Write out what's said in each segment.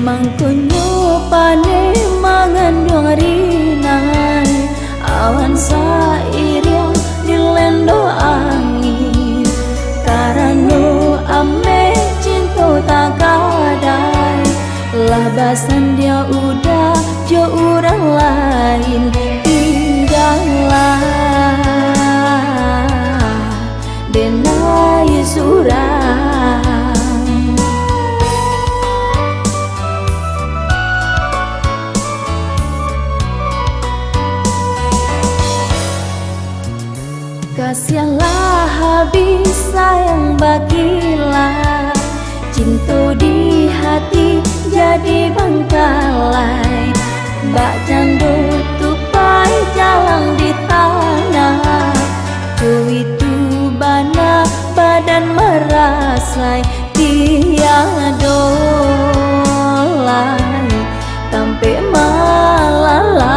Mangkunyo pane mangandung rinai awan sairing dilendo angin karano ame cinta tak kadai lah basan dia udah jo orang lain tinggallah denai surang. Kasihanlah habis sayang bagilah cinta di hati jadi bangkalai bak jando tupai jalan di tanah ku itu bana badan merasai tiada lai sampai malalai.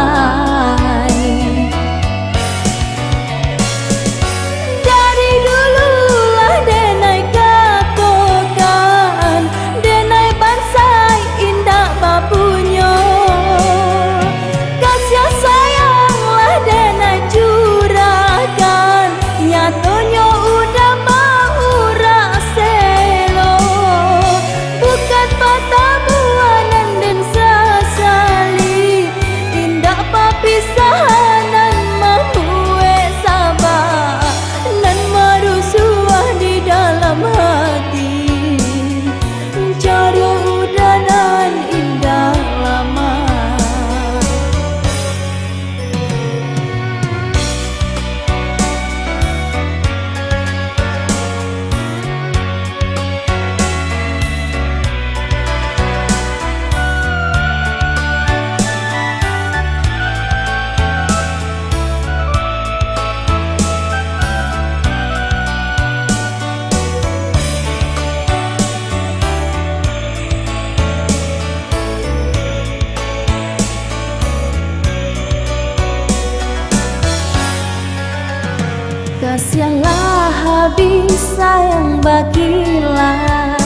Kasihanlah habis sayang bagilah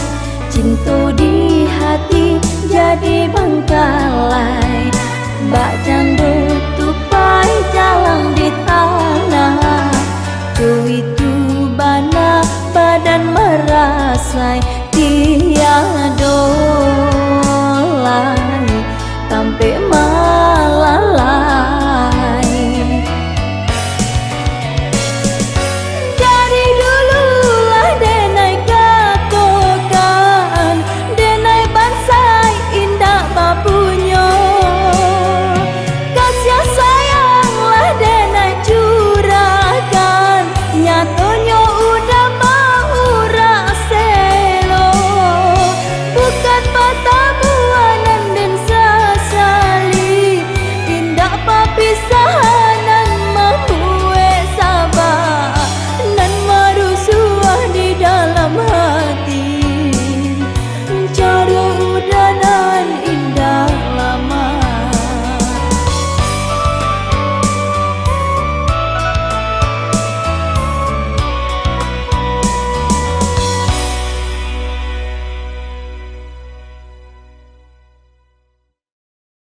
cinta di hati jadi bangkalai bak jando tupai jalan di tanah ku itu